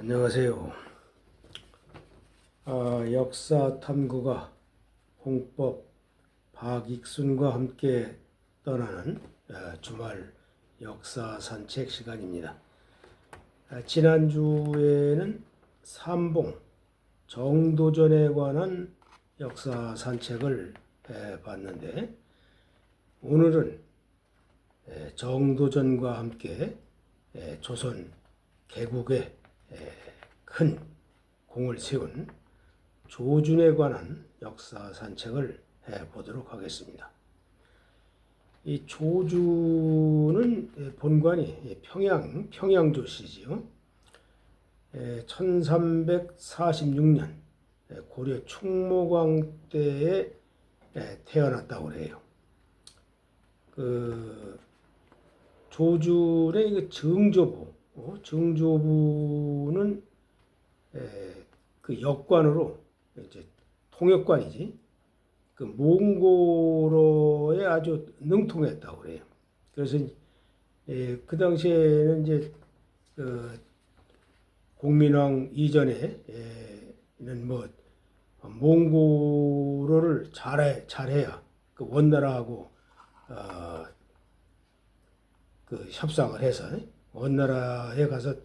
안녕하세요. 역사 탐구가 홍법 박익순과 함께 떠나는 주말 역사 산책 시간입니다. 지난주에는 삼봉 정도전에 관한 역사 산책을 봤는데, 오늘은 정도전과 함께 조선 개국에 큰 공을 세운 조준에 관한 역사 산책을 해보도록 하겠습니다. 이 조준은 본관이 평양조씨지요. 1346년 고려 충무광 때에 태어났다고 해요. 그 조준의 정조부는 그 역관으로 이제 통역관이지, 그 몽고로에 아주 능통했다고 그래요. 그래서 그 당시에는 이제 그 공민왕 이전에는 뭐 몽고로를 잘해야 그 원나라하고 그 협상을 해서 원나라에 가서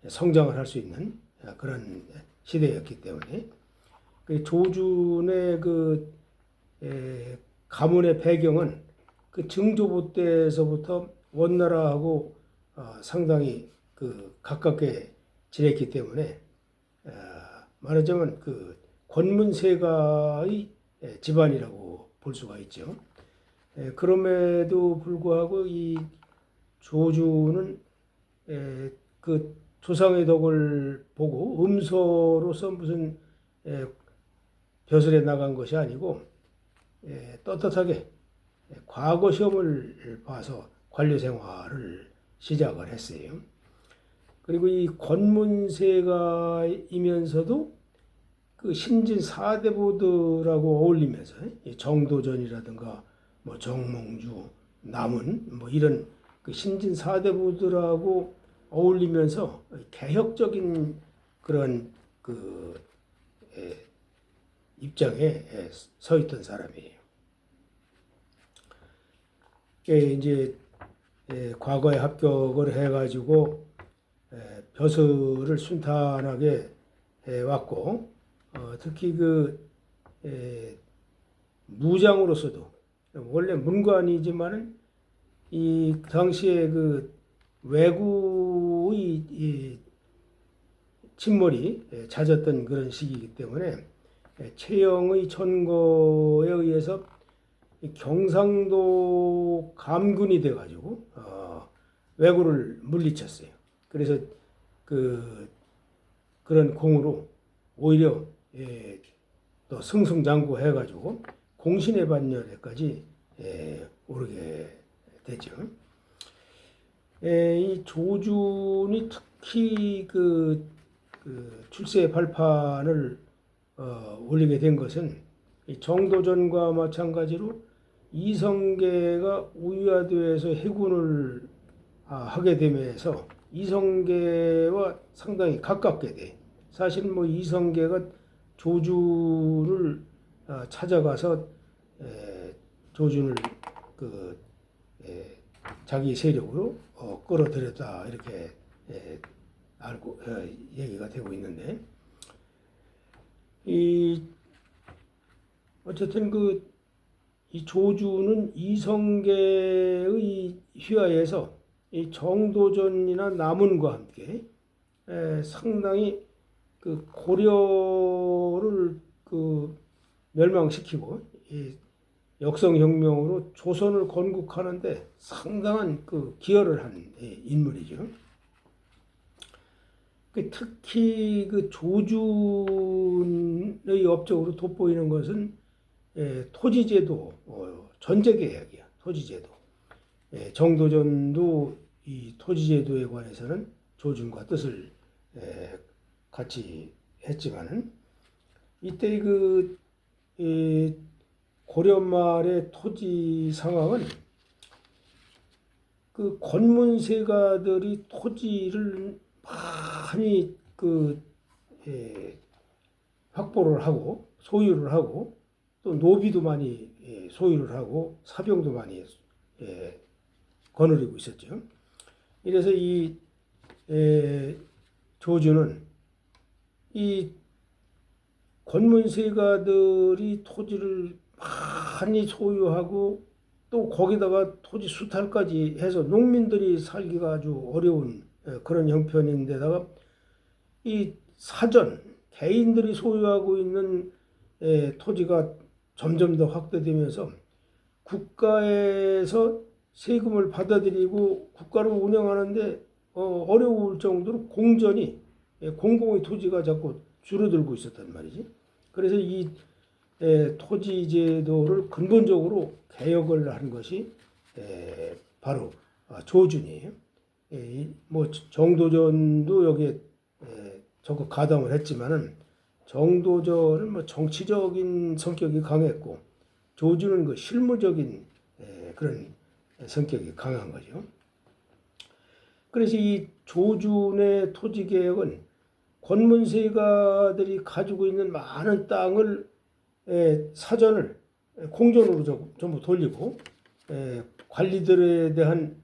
성장을 할 수 있는 그런 시대였기 때문에, 그 조준의 그 가문의 배경은 그 증조부 때에서부터 원나라하고 상당히 그 가깝게 지냈기 때문에, 말하자면 그 권문세가의 집안이라고 볼 수가 있죠. 그럼에도 불구하고 이 조준은 그 조상의 덕을 보고 음소로서 무슨 벼슬에 나간 것이 아니고 떳떳하게 과거 시험을 봐서 관료 생활을 시작을 했어요. 그리고 이 권문세가이면서도 그 신진 사대부들하고 어울리면서 정도전이라든가 뭐 정몽주, 남은 뭐 이런 그 신진 사대부들하고 어울리면서 개혁적인 그런 그 입장에 서 있던 사람이에요. 이제 과거에 합격을 해가지고 벼슬을 순탄하게 해왔고, 특히 그 무장으로서도 원래 문관이지만은 이 당시에 그 외구의 침몰이 잦았던 그런 시기이기 때문에 최영의 천거에 의해서 경상도 감군이 돼가지고 왜구를 물리쳤어요. 그래서 그런 공으로 오히려 또 승승장구해가지고 공신의 반열에까지 오르게 되죠. 이 조준이 특히 그 출세 발판을 올리게 된 것은 이 정도전과 마찬가지로 이성계가 우유아도에서 해군을 하게 되면서 이성계와 상당히 가깝게 돼. 사실 뭐 이성계가 조준을 찾아가서 조준을 자기 세력으로 끌어들였다, 이렇게 알고 얘기가 되고 있는데, 어쨌든 이 조준은 이성계의 휘하에서 이 정도전이나 남은과 함께 상당히 그 고려를 멸망시키고 이 역성혁명으로 조선을 건국하는데 상당한 그 기여를 한 인물이죠. 특히 그 조준의 업적으로 돋보이는 것은 토지제도, 전제계약이야. 토지제도. 정도전도 이 토지제도에 관해서는 조준과 뜻을 같이 했지만은, 이때 고려 말의 토지 상황은 그 권문세가들이 토지를 많이 그 확보를 하고 소유를 하고 또 노비도 많이 소유를 하고 사병도 많이 거느리고 있었죠. 이래서 이 조주는 이 권문세가들이 토지를 많이 소유하고 또 거기다가 토지 수탈까지 해서 농민들이 살기가 아주 어려운 그런 형편인데다가 이 사전 개인들이 소유하고 있는 토지가 점점 더 확대되면서 국가에서 세금을 받아들이고 국가를 운영하는데 어려울 정도로 공공의 토지가 자꾸 줄어들고 있었단 말이지. 그래서 이 토지 제도를 근본적으로 개혁을 한 것이 바로 조준이에요. 뭐 정도전도 여기에 적극 가담을 했지만은 정도전은 뭐 정치적인 성격이 강했고 조준은 그 실무적인 그런 성격이 강한 거죠. 그래서 이 조준의 토지 개혁은 권문세가들이 가지고 있는 많은 땅을 사전을 공전으로 전부 돌리고 관리들에 대한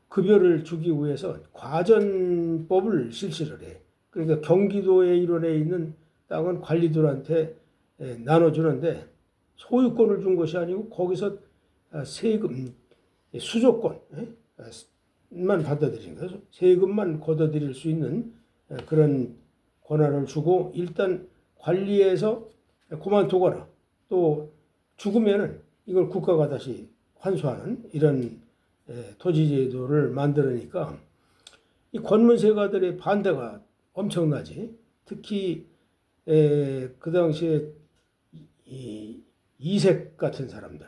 급여를 주기 위해서 과전법을 실시를 해. 그러니까 경기도의 일원에 있는 땅은 관리들한테 나눠주는데 소유권을 준 것이 아니고 거기서 세금, 수조권만 받아들이는 거예요. 세금만 걷어들일 수 있는 그런 권한을 주고 일단 관리해서 그만두거나 또 죽으면은 이걸 국가가 다시 환수하는 이런 토지제도를 만들으니까 이 권문세가들의 반대가 엄청나지. 특히 그 당시에 이 이색 같은 사람들,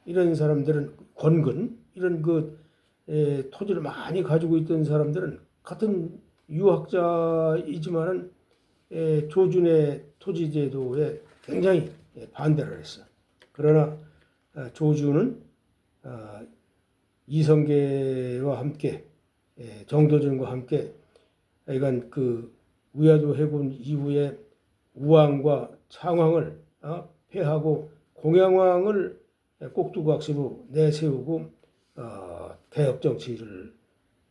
이런 사람들은 권근 이런 그 토지를 많이 가지고 있던 사람들은 같은 유학자이지만은 조준의 토지제도에 굉장히 반대를 했어. 그러나 조준은 이성계와 함께 정도전과 함께 이건 그 위화도 해군 이후에 우왕과 창왕을 폐하고 공양왕을 꼭두각시로 내세우고 개혁 정치를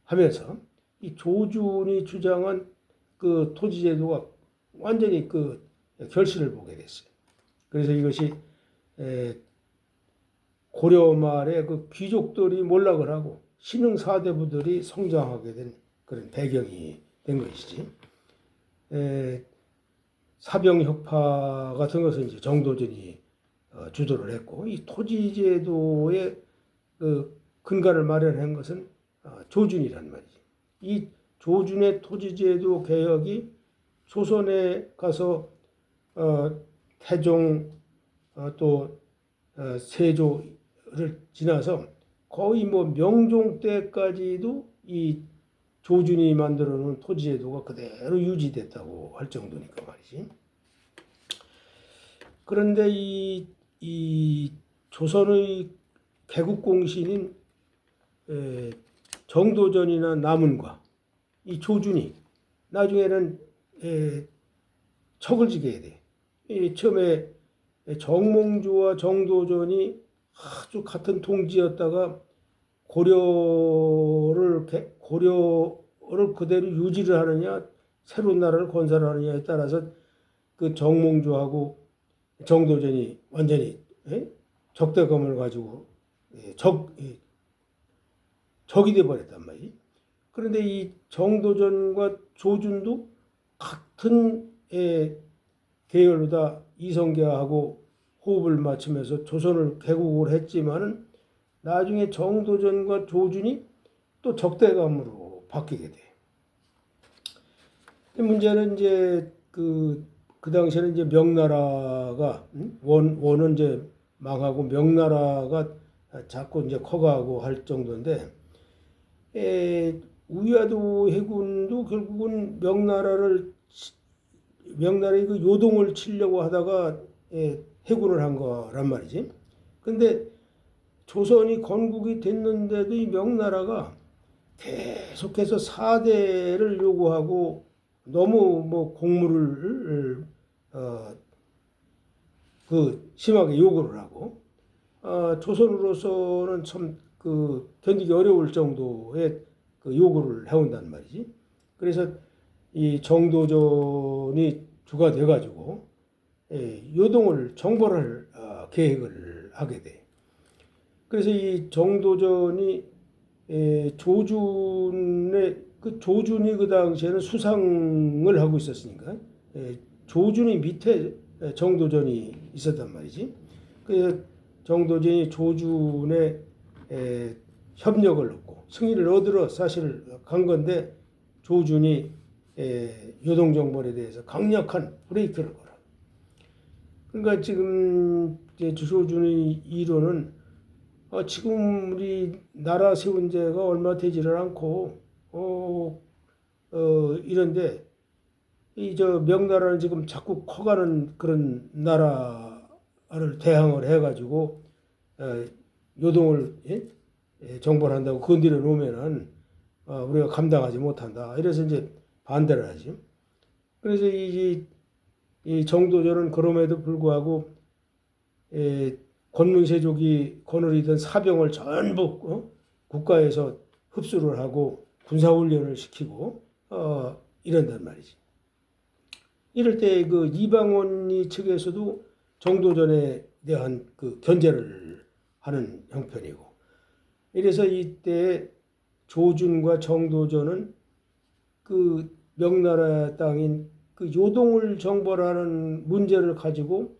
하면서 이 조준이 주장한 그 토지제도가 완전히 그 결실을 보게 됐어요. 그래서 이것이 고려 말에 그 귀족들이 몰락을 하고 신흥 사대부들이 성장하게 된 그런 배경이 된 것이지. 사병혁파 같은 것은 이제 정도전이 주도를 했고 이 토지제도의 그 근간을 마련한 것은 조준이란 말이지. 이 조준의 토지제도 개혁이 조선에 가서 태종 또 세조를 지나서 거의 뭐 명종 때까지도 이 조준이 만들어 놓은 토지제도가 그대로 유지됐다고 할 정도니까 말이지. 그런데 이 조선의 개국공신인 정도전이나 남은과 이 조준이 나중에는 척을 지게 돼. 처음에 정몽주와 정도전이 아주 같은 동지였다가 고려를 그대로 유지를 하느냐 새로운 나라를 건설하느냐에 따라서 그 정몽주하고 정도전이 완전히 적대감을 가지고 적이 돼 버렸단 말이지. 그런데 이 정도전과 조준도 같은 계열로다 이성계하고 호흡을 맞추면서 조선을 개국을 했지만은 나중에 정도전과 조준이 또 적대감으로 바뀌게 돼. 문제는 이제 그 당시에는 이제 명나라가 원은 이제 망하고 명나라가 자꾸 이제 커가고 할 정도인데 위화도 해군도 결국은 명나라의 그 요동을 치려고 하다가 해군을 한 거란 말이지. 근데 조선이 건국이 됐는데도 이 명나라가 계속해서 사대를 요구하고 너무 뭐 공무를 심하게 요구를 하고 조선으로서는 참 견디기 어려울 정도의 요구를 해온단 말이지. 그래서 이 정도전이 주가 돼가지고 요동을 정벌할 계획을 하게 돼. 그래서 이 정도전이 조준의 조준이 그 당시에는 수상을 하고 있었으니까 조준이 밑에 정도전이 있었단 말이지. 그래서 정도전이 조준의 협력을 얻고 승리를 얻으러 사실 간 건데 조준이 요동정벌에 대해서 강력한 브레이크를 걸어. 그러니까 지금 조준의 이론은 지금 우리 나라 세운 지가 얼마 되지를 않고 이런데 이 명나라는 지금 자꾸 커가는 그런 나라를 대항을 해가지고 요동을 정벌한다고 건드려 놓으면은 우리가 감당하지 못한다. 이래서 이제 반대를 하지. 그래서 이 정도전은 그럼에도 불구하고 권문세족이 거느리던 사병을 전부 국가에서 흡수를 하고 군사훈련을 시키고 이런단 말이지. 이럴 때 이방원 측에서도 정도전에 대한 견제를 하는 형편이고, 이래서 이때 조준과 정도전은 명나라 땅인 요동을 정벌하는 문제를 가지고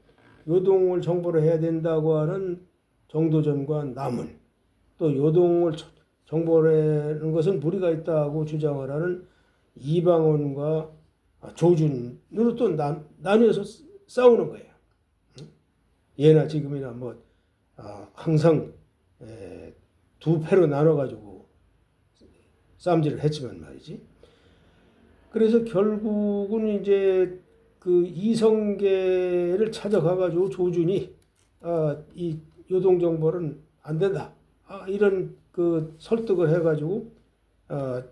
요동을 정벌을 해야 된다고 하는 정도전과 남은, 또 요동을 정벌하는 것은 무리가 있다고 주장을 하는 이방원과 조준으로 또 나뉘어서 싸우는 거예요. 예나 지금이나 뭐 항상 두 패로 나눠가지고 싸움질을 했지만 말이지. 그래서 결국은 이제 이성계를 찾아가가지고 조준이 이 요동정벌은 안 된다. 이런 설득을 해가지고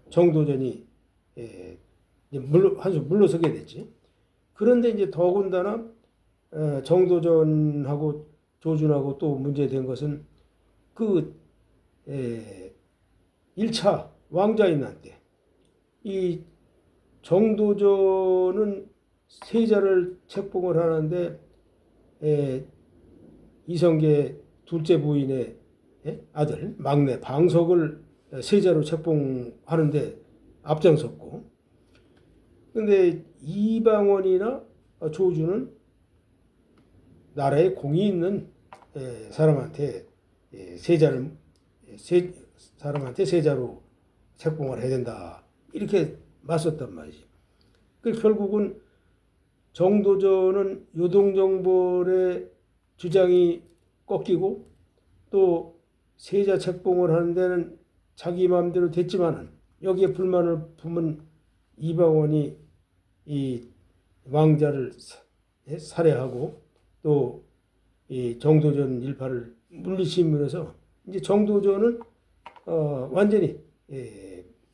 정도전이 한수 물러서게 됐지. 그런데 이제 더군다나 정도전하고 조준하고 또 문제된 것은 1차 왕자인난 때 이 정도전은 세자를 책봉을 하는데 이성계 둘째 부인의 아들 막내 방석을 세자로 책봉하는데 앞장섰고, 근데 이방원이나 조준은 나라에 공이 있는 사람한테 세자로 책봉을 해야 된다, 이렇게 맞섰단 말이지. 결국은 정도전은 요동정벌의 주장이 꺾이고 또 세자 책봉을 하는 데는 자기 마음대로 됐지만은 여기에 불만을 품은 이방원이 이 왕자를 살해하고 또 이 정도전 일파를 물리치면서 이제 정도전은 완전히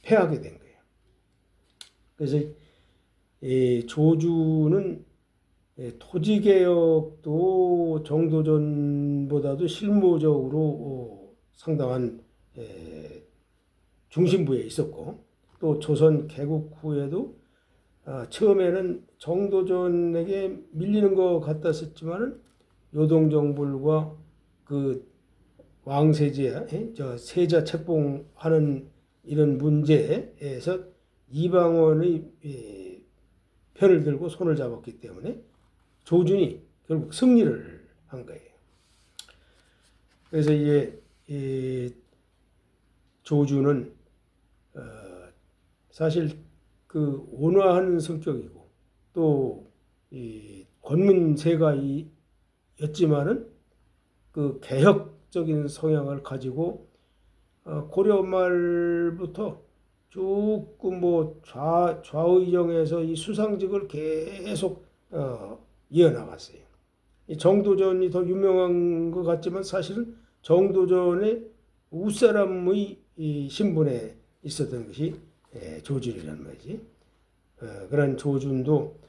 패하게 된 거예요. 그래서 조주는 토지개혁도 정도전보다도 실무적으로 상당한 중심부에 있었고, 또 조선 개국 후에도 처음에는 정도전에게 밀리는 것 같았었지만은 요동정벌과 왕세제, 세자 책봉하는 이런 문제에서 이방원의 편을 들고 손을 잡았기 때문에 조준이 결국 승리를 한 거예요. 그래서 이제 조준은 사실 온화한 성격이고 또 권문세가였지만은 개혁적인 성향을 가지고 고려 말부터 쭉 좌의정에서 이 수상직을 계속 이어나갔어요. 이 정도전이 더 유명한 것 같지만 사실은 정도전의 웃사람의 이 신분에 있었던 것이 조준이란 말이지. 그런 조준도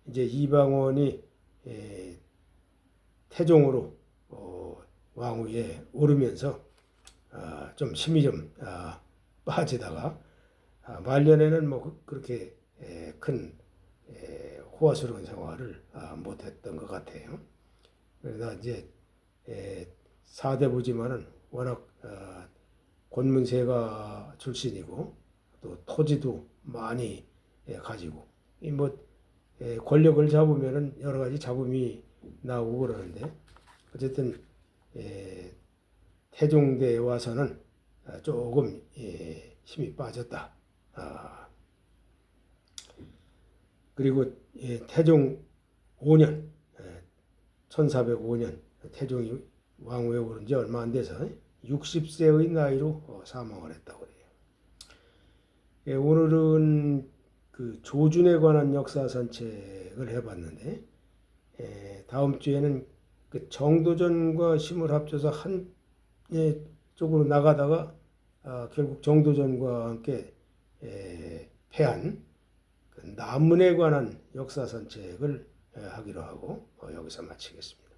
이제 이방원이 태종으로 왕위에 오르면서 좀 힘이 좀 빠지다가 말년에는 뭐 그렇게 큰 호화스러운 생활을 못했던 것 같아요. 그러다 이제 4대부지만은 워낙 권문세가 출신이고 또 토지도 많이 가지고 뭐 권력을 잡으면은 여러 가지 잡음이 나오고 그러는데 어쨌든 태종대에 와서는 조금 힘이 빠졌다. 그리고 태종 5년 1405년 태종이 왕위에 오른 지 얼마 안 돼서 60세의 나이로 사망을 했다고 해요. 오늘은 그 조준에 관한 역사 산책을 해봤는데 다음 주에는 그 정도전과 힘을 합쳐서 한 쪽으로 나가다가 결국 정도전과 함께 패한 그 남문에 관한 역사 산책을 하기로 하고 여기서 마치겠습니다.